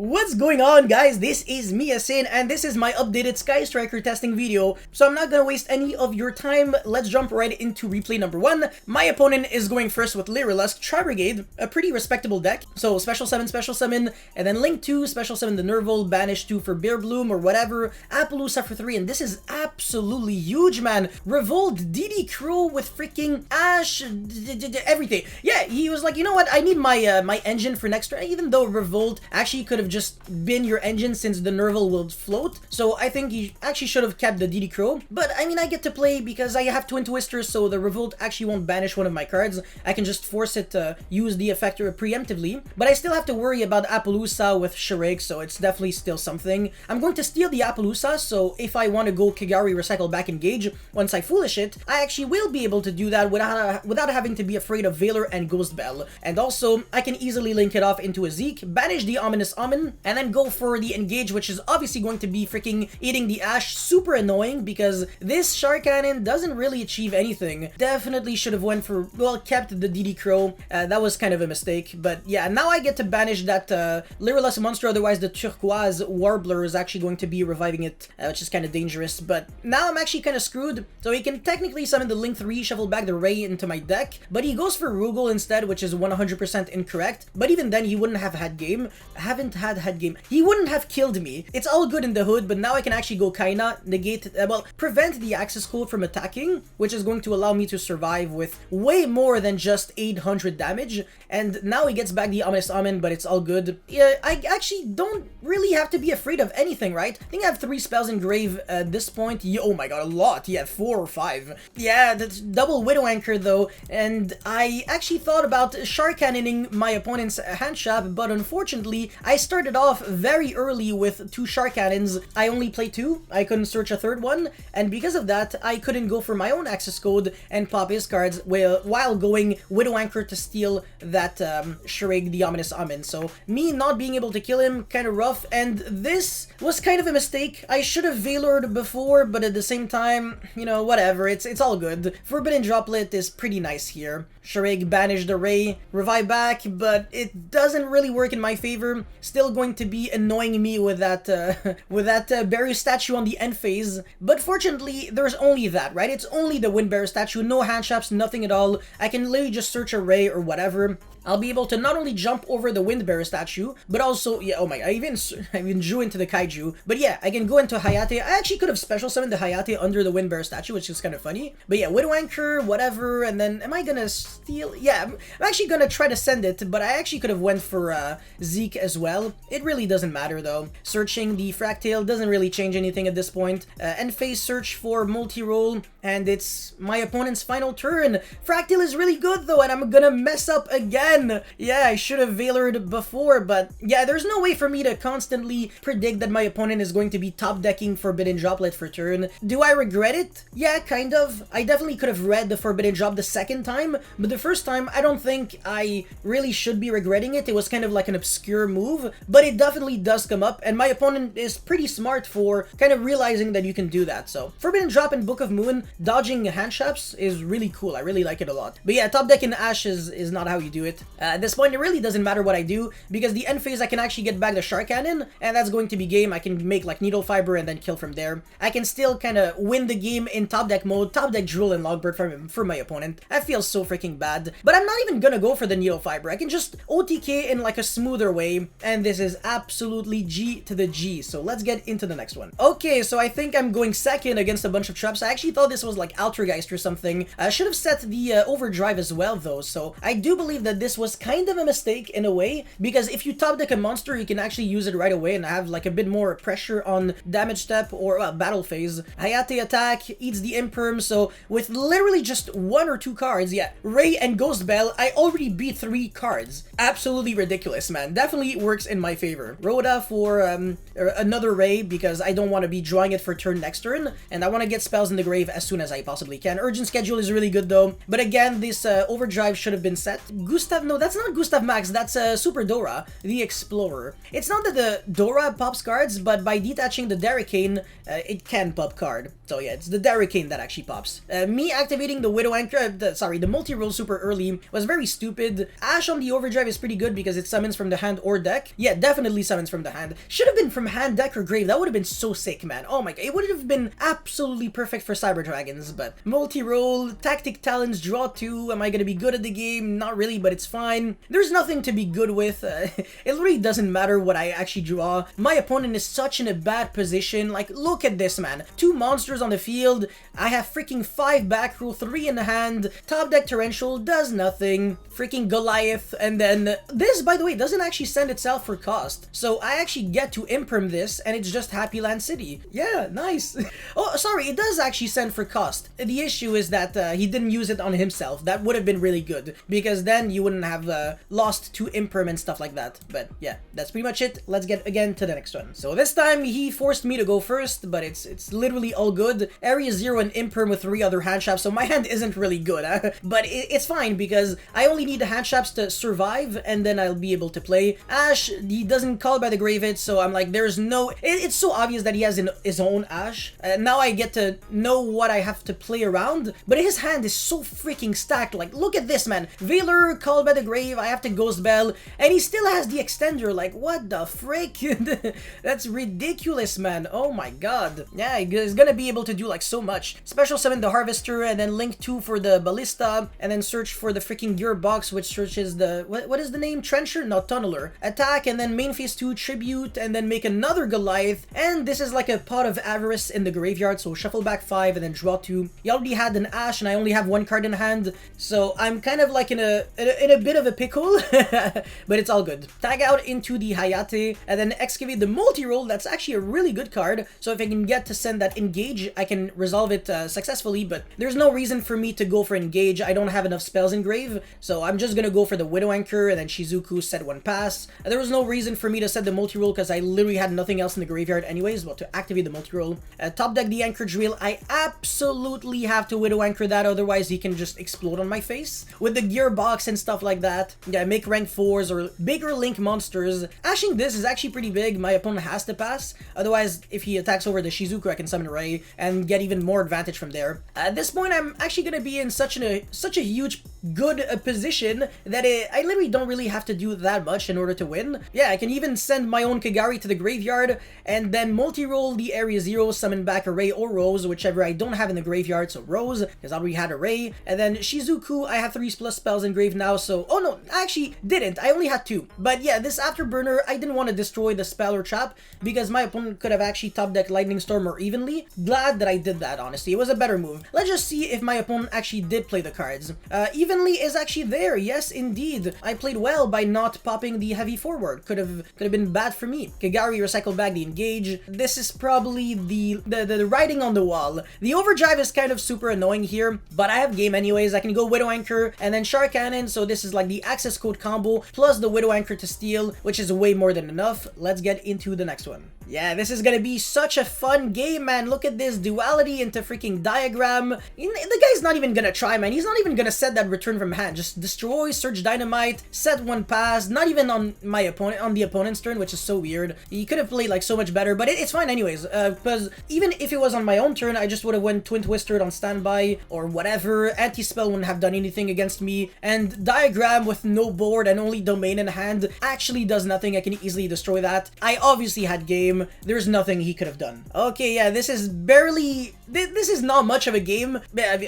What's going on, guys? This is me, Asin, and this is my updated Sky Striker testing video. So I'm not gonna waste any of your time. Let's jump right into replay number 1. My opponent is going first with Lyrilusc Tri-Brigade, a pretty respectable deck. So special summon, and then link 2, special summon the Nerval, banish 2 for Bear Bloom or whatever, Appaloosa for 3, and this is absolutely huge, man. Revolt, DD Crow with freaking Ash, everything. Yeah, he was like, you know what? I need my my engine for next turn, even though Revolt actually could have just been your engine since the Nerval will float. So I think he actually should have kept the DD Crow. But I mean, I get to play because I have Twin Twisters, so the Revolt actually won't banish one of my cards. I can just force it to use the effector preemptively. But I still have to worry about Appaloosa with Shrek, so it's definitely still something. I'm going to steal the Appaloosa, so if I want to go Kigari Recycle back engage, once I foolish it, I actually will be able to do that without having to be afraid of Valor and Ghost Bell. And also, I can easily link it off into a Zeke, banish the Ominous Omen, and then go for the engage, which is obviously going to be freaking eating the Ash. Super annoying because this Shark Cannon doesn't really achieve anything. Definitely should have went for, well, kept the DD Crow. That was kind of a mistake, but yeah, now I get to banish that Lyrilusc monster, otherwise the Turquoise Warbler is actually going to be reviving it, which is kind of dangerous, but now I'm actually kind of screwed. So he can technically summon the Link 3, shuffle back the RAYE into my deck, but he goes for Rugal instead, which is 100% incorrect. But even then, he wouldn't have had game. He wouldn't have killed me. It's all good in the hood, but now I can actually go Kaina, negate, well, prevent the Axis Code from attacking, which is going to allow me to survive with way more than just 800 damage. And now he gets back the Ominous Omen, but it's all good. Yeah, I actually don't really have to be afraid of anything, right? I think I have 3 spells in grave at this point. Oh my god, a lot. Yeah, 4 or 5. Yeah, that's double Widow Anchor though, and I actually thought about Shark Cannoning my opponent's hand trap, but unfortunately, I started off very early with 2 Shark Cannons. I only played 2, I couldn't search a third one, and because of that, I couldn't go for my own Axis Code and pop his cards while going Widow Anchor to steal that Shrek the Ominous Omen. So me not being able to kill him, kind of rough, and this was kind of a mistake. I should have Valored before, but at the same time, you know, whatever, it's all good. Forbidden Droplet is pretty nice here. Shrek banished the Ray, revive back, but it doesn't really work in my favor. Still going to be annoying me with that Barrier statue on the end phase. But fortunately, there's only that, right? It's only the Wind Barrier statue, no hand traps, nothing at all. I can literally just search a Ray or whatever. I'll be able to not only jump over the Wind Barrier statue, but also, yeah, oh my, I even drew into the Kaiju. But yeah, I can go into Hayate. I actually could have special summoned the Hayate under the Wind Barrier statue, which is kind of funny. But yeah, Widow Anchor, whatever, and then am I gonna steal? Yeah, I'm actually gonna try to send it, but I actually could have went for Zeke as well. It really doesn't matter though. Searching the Fractale doesn't really change anything at this point. End phase search for multi-roll, and it's my opponent's final turn. Fractale is really good though, and I'm gonna mess up again. Yeah, I should have Valored before, but yeah, there's no way for me to constantly predict that my opponent is going to be top decking Forbidden Droplet for turn. Do I regret it? Yeah, kind of. I definitely could have read the Forbidden Drop the second time, but the first time, I don't think I really should be regretting it. It was kind of like an obscure move, but it definitely does come up, and my opponent is pretty smart for kind of realizing that you can do that. So Forbidden Drop in Book of Moon, dodging hand traps is really cool. I really like it a lot. But yeah, top deck in Ash is not how you do it. At this point, it really doesn't matter what I do, because the end phase I can actually get back the Shark Cannon, and that's going to be game. I can make like Needle Fiber and then kill from there. I can still kind of win the game in top deck mode, top deck Drool and Logbird for my opponent. That feels so freaking bad, but I'm not even gonna go for the Needle Fiber. I can just OTK in like a smoother way, and this is absolutely G to the G. So let's get into the next one. Okay, so I think I'm going second against a bunch of traps. I actually thought this was like Altergeist or something. I should have set the Overdrive as well though, so I do believe that this was kind of a mistake in a way, because if you top deck a monster, you can actually use it right away and have like a bit more pressure on damage step or battle phase. Hayate attack, eats the Imperm, so with literally just 1 or 2 cards, yeah, Ray and Ghost Bell, I already beat 3 cards. Absolutely ridiculous, man. Definitely works in my favor. Rhoda for another Ray, because I don't want to be drawing it for turn next turn, and I want to get spells in the grave as soon as I possibly can. Urgent Schedule is really good though, but again, this Overdrive should have been set. Gustav Gustav, no, that's not Gustav Max, that's Super Dora, the Explorer. It's not that the Dora pops cards, but by detaching the Darricane, it can pop card. So yeah, it's the Darricane that actually pops. Me activating the Widow Anchor, the multi-roll super early was very stupid. Ash on the Overdrive is pretty good because it summons from the hand or deck. Yeah, definitely summons from the hand. Should have been from hand, deck, or grave. That would have been so sick, man. Oh my god, it would have been absolutely perfect for Cyber Dragons, but multi-roll, Tactic Talents, draw 2. Am I gonna be good at the game? Not really, but it's fine. There's nothing to be good with. It really doesn't matter what I actually draw. My opponent is such in a bad position. Like, look at this, man. 2 monsters on the field. I have freaking 5 back row, 3 in the hand. Top deck Torrential does nothing. Freaking Goliath. And then this, by the way, doesn't actually send itself for cost. So I actually get to imperm this, and it's just Happy Land City. Yeah, nice. Oh, sorry, it does actually send for cost. The issue is that he didn't use it on himself. That would have been really good, because then you wouldn't have lost to imperm and stuff like that. But yeah, that's pretty much it. Let's get again to the next one. So this time he forced me to go first, but it's literally all good. Area 0 and imperm with 3 other hand traps, so my hand isn't really good, but it's fine because I only need the hand traps to survive, and then I'll be able to play. Ash, he doesn't call by the grave hit, so I'm like, there's no... It's so obvious that he has his own Ash. Now I get to know what I have to play around, but his hand is so freaking stacked. Like, look at this, man. Veiler, called by the grave, I have to Ghost Bell, and he still has the extender. Like, what the frick? That's ridiculous, man. Oh my god. Yeah, he's gonna be able to do like so much. Special summon the Harvester, and then link 2 for the Ballista, and then search for the freaking Gearbox, which searches the... What is the name? Trencher? No, Tunneler. Attack, and then main phase 2, Tribute, and then make another Goliath, and this is like a Pot of Avarice in the graveyard, so shuffle back 5 and then draw 2. He already had an Ash, and I only have 1 card in hand, so I'm kind of like in a bit of a pickle, but it's all good. Tag out into the Hayate, and then excavate the multi-roll. That's actually a really good card, so if I can get to send that Engage, I can resolve it successfully, but there's no reason for me to go for Engage. I don't have enough spells in grave, so I'm just gonna go for the Widow Anchor, and then Shizuku set 1 pass. There was no reason for me to set the multi-roll because I literally had nothing else in the graveyard anyways, but to activate the multi-roll. Top deck the Anchor Drill. I absolutely have to Widow Anchor that, otherwise he can just explode on my face. With the Gearbox and stuff like that, yeah, make rank 4s or bigger link monsters. Ashing this is actually pretty big. My opponent has to pass, otherwise if he attacks over the Shizuku, I can summon RAYE and get even more advantage from there. At this point, I'm actually gonna be in such a huge good position that I literally don't really have to do that much in order to win. Yeah, I can even send my own Kagari to the graveyard, and then multi-roll the Area 0, summon back a RAYE or Rose, whichever I don't have in the graveyard, so Rose, because I already had a RAYE, and then Shizuku, I have 3 plus spells in grave now, so... Oh no, I actually didn't, I only had 2. But yeah, this Afterburner, I didn't want to destroy the spell or trap, because my opponent could have actually top deck Lightning Storm more evenly. Glad that I did that, honestly. It was a better move. Let's just see if my opponent actually did play the cards. Evenly is actually there, yes indeed. I played well by not popping the heavy forward. Could have been bad for me. Kagari recycle back the Engage. This is probably the writing on the wall. The Overdrive is kind of super annoying here, but I have game anyways. I can go Widow Anchor and then Shark Cannon, so this is like the access code combo plus the Widow Anchor to steal, which is way more than enough. Let's get into the next one. Yeah, this is gonna be such a fun game, man. Look at this duality into freaking diagram. The guy's not even gonna try, man. He's not even gonna set that return from hand. Just destroy, search dynamite, set 1 pass. Not even on my opponent, on the opponent's turn, which is so weird. He could have played like so much better, but it's fine anyways. Because even if it was on my own turn, I just would have went Twin Twistered on standby or whatever. Anti-spell wouldn't have done anything against me. And diagram with no board and only domain in hand actually does nothing. I can easily destroy that. I obviously had game. There's nothing he could have done. Okay, yeah, this is barely... This is not much of a game,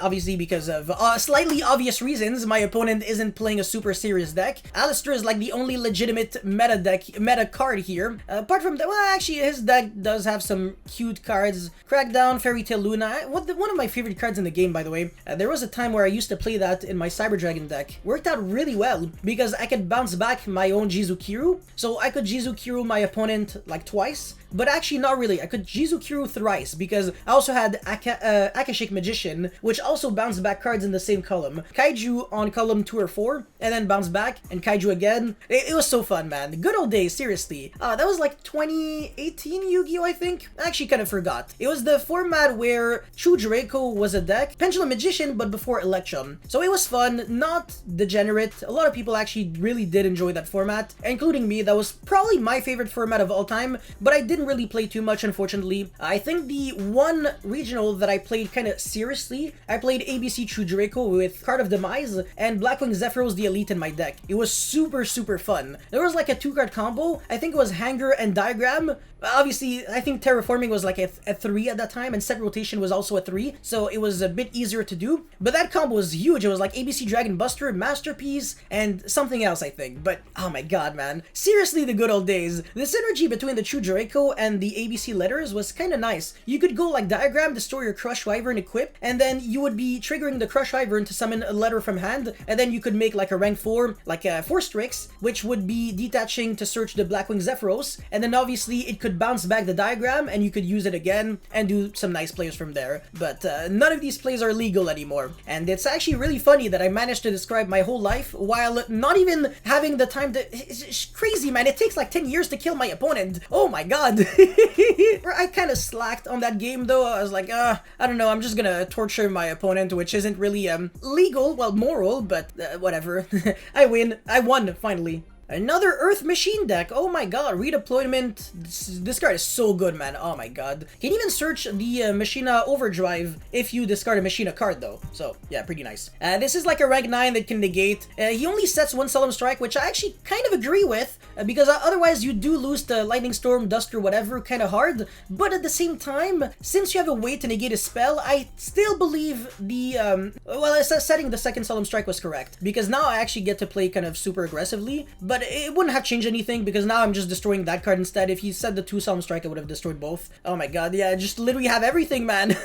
obviously because of slightly obvious reasons. My opponent isn't playing a super serious deck. Alistair is like the only legitimate meta card here. Apart from that, well, actually, his deck does have some cute cards. Crackdown, Fairy Tail Luna, one of my favorite cards in the game, by the way. There was a time where I used to play that in my Cyber Dragon deck. Worked out really well, because I could bounce back my own Jizukiru. So I could Jizukiru my opponent like twice, but actually not really. I could Jizukiru thrice, because I also had Akashic Magician, which also bounced back cards in the same column. Kaiju on column 2 or 4, and then bounce back, and Kaiju again. It was so fun, man. Good old days, seriously. That was like 2018 Yu-Gi-Oh, I think? I actually kind of forgot. It was the format where Chu-Draco was a deck, Pendulum Magician, but before Election. So it was fun, not degenerate. A lot of people actually really did enjoy that format, including me. That was probably my favorite format of all time, but I didn't really play too much, unfortunately. I think the one regional that I played kind of seriously, I played ABC Chu-Draco with Card of Demise and Blackwing Zephyros the Elite in my deck. It was super fun. There was like a 2-card combo. I think it was Hanger and Diagram. Obviously, I think Terraforming was like a 3 at that time, and Set Rotation was also a 3, so it was a bit easier to do. But that combo was huge. It was like ABC Dragon Buster, Masterpiece, and something else, I think. But, oh my god, man. Seriously, the good old days. The synergy between the Chu-Draco and the ABC letters was kind of nice. You could go like Diagram, destroy your Crush Wyvern equip, and then you would be triggering the Crush Wyvern to summon a letter from hand, and then you could make like a rank 4, like a 4 Strix, which would be detaching to search the Blackwing Zephyros, and then obviously it could bounce back the Diagram, and you could use it again and do some nice plays from there. But none of these plays are legal anymore, and it's actually really funny that I managed to describe my whole life while not even having the time to... It's crazy, man. It takes like 10 years to kill my opponent. Oh my god. I kind of slacked on that game though. I was like, I don't know, I'm just gonna torture my opponent, which isn't really legal, well, moral, but whatever. I win. I won, finally. Another Earth Machine deck. Oh my god, redeployment. This card is so good, man. Oh my god. Can even search the Machina Overdrive if you discard a Machina card, though. So, yeah, pretty nice. This is like a rank 9 that can negate. He only sets 1 Solemn Strike, which I actually kind of agree with, because otherwise you do lose the Lightning Storm, Duster, whatever, kind of hard. But at the same time, since you have a way to negate a spell, I still believe the, well, setting the 2nd Solemn Strike was correct, because now I actually get to play kind of super aggressively, but it wouldn't have changed anything because now I'm just destroying that card instead. If he said the 2 Solemn Strike, I would have destroyed both. Oh my god, yeah, I just literally have everything, man.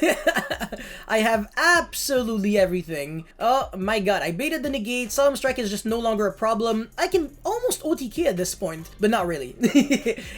I have absolutely everything. Oh my god, I baited the negate. Solemn Strike is just no longer a problem. I can almost OTK at this point, but not really.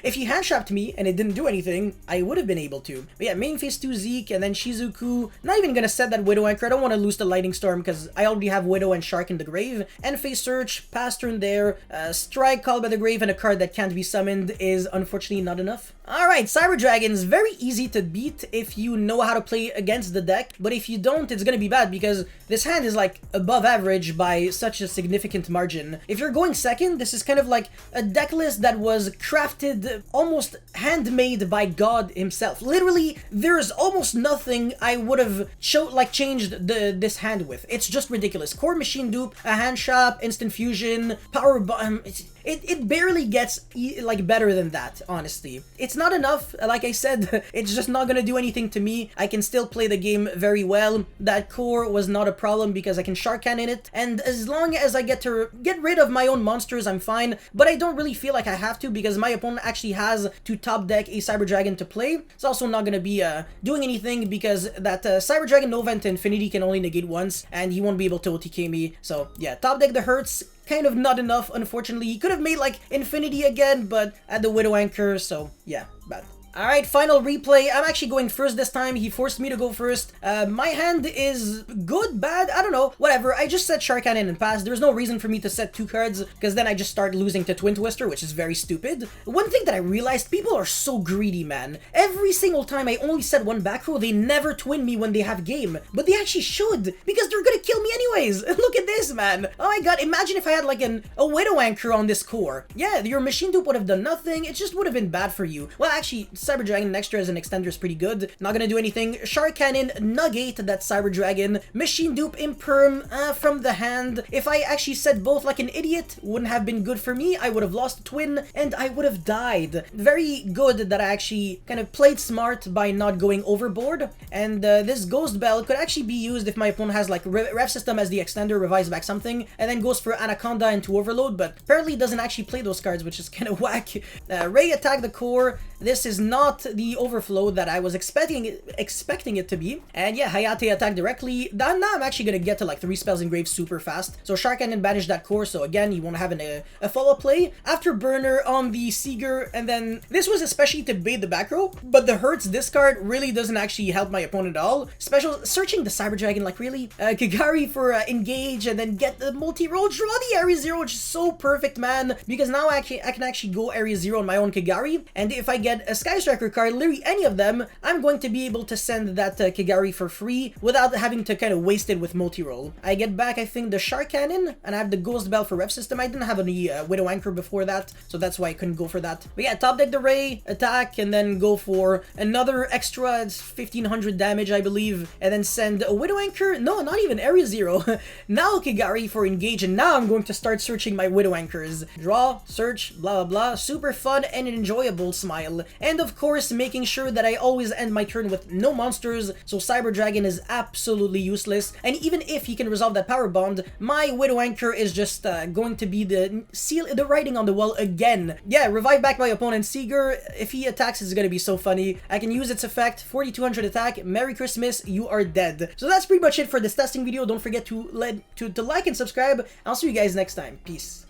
If he hand-trapped me and it didn't do anything, I would have been able to. But yeah, main phase 2 Zeke and then Shizuku. Not even gonna set that Widow Anchor. I don't want to lose the Lightning Storm because I already have Widow and Shark in the grave. End phase search, pass turn there, Strike, Called by the Grave, and a card that can't be summoned is unfortunately not enough. Alright, Cyber Dragon's very easy to beat if you know how to play against the deck, but if you don't, it's gonna be bad because this hand is like above average by such a significant margin. If you're going second, this is kind of like a deck list that was crafted, almost handmade by God himself. Literally, there's almost nothing I would have changed this hand with. It's just ridiculous. Core Machine Dupe, a Hand Shop, Instant Fusion, Power Bomb. It barely gets like better than that, honestly. It's not enough, like I said. It's just not gonna do anything to me. I can still play the game very well. That core was not a problem because I can Shark Cannon it, and as long as I get to get rid of my own monsters, I'm fine. But I don't really feel like I have to because my opponent actually has to top deck a Cyber Dragon to play. It's also not gonna be doing anything because that Cyber Dragon Nova into Infinity can only negate once, and he won't be able to OTK me. So yeah, top deck the Hurts. Kind of not enough, unfortunately. He could have made like Infinity again, but at the Widow Anchor, so yeah, bad. Alright, final replay. I'm actually going first this time. He forced me to go first. My hand is good, bad, I don't know. Whatever, I just set Shark Cannon and pass. There's no reason for me to set 2 cards, because then I just start losing to Twin Twister, which is very stupid. One thing that I realized, people are so greedy, man. Every single time I only set 1 back row, they never twin me when they have game. But they actually should, because they're gonna kill me anyways. Look at this, man. Oh my god, imagine if I had like a Widow Anchor on this core. Yeah, your Machine Dupe would have done nothing. It just would have been bad for you. Well, actually, Cyber Dragon extra as an extender is pretty good. Not gonna do anything. Shark Cannon, Nugget that Cyber Dragon. Machine Dupe, Imperm from the hand. If I actually said both like an idiot, wouldn't have been good for me. I would have lost a twin and I would have died. Very good that I actually kind of played smart by not going overboard. And this Ghost Bell could actually be used if my opponent has like Rev System as the extender, Revise buys back something, and then goes for Anaconda into Overload, but apparently doesn't actually play those cards, which is kind of whack. RAYE attack the core. This is not the overflow that I was expecting it to be. And yeah, Hayate attack directly. Now I'm actually gonna get to like 3 spells engraved super fast. So Shark Cannon banish that core, so again, you won't have a follow-up play. After Burner on the Seeger, and then this was especially to bait the back row, but the Hurts discard really doesn't actually help my opponent at all. Special searching the Cyber Dragon, like really? Kigari for engage, and then get the multi-roll, draw the Area 0, which is so perfect, man, because now I can actually go Area 0 on my own Kigari, and if I get a Sky Striker card, literally any of them, I'm going to be able to send that Kigari for free without having to kind of waste it with multi-roll. I get back, I think, the Shark Cannon, and I have the Ghost Bell for Rep System. I didn't have any Widow Anchor before that, so that's why I couldn't go for that. But yeah, top deck the RAYE, attack, and then go for another extra 1500 damage, I believe, and then send a Widow Anchor. No, not even Area 0. Now Kigari for engage, and now I'm going to start searching my Widow Anchors. Draw, search, blah blah blah. Super fun and enjoyable smile. And of course, making sure that I always end my turn with no monsters, so Cyber Dragon is absolutely useless. And even if he can resolve that power bond, my Widow Anchor is just going to be the writing on the wall again. Yeah, revive back my opponent's Seeger. If he attacks, it's gonna be so funny. I can use its effect, 4200 attack, Merry Christmas, you are dead. So that's pretty much it for this testing video. Don't forget to like and subscribe. I'll see you guys next time. Peace.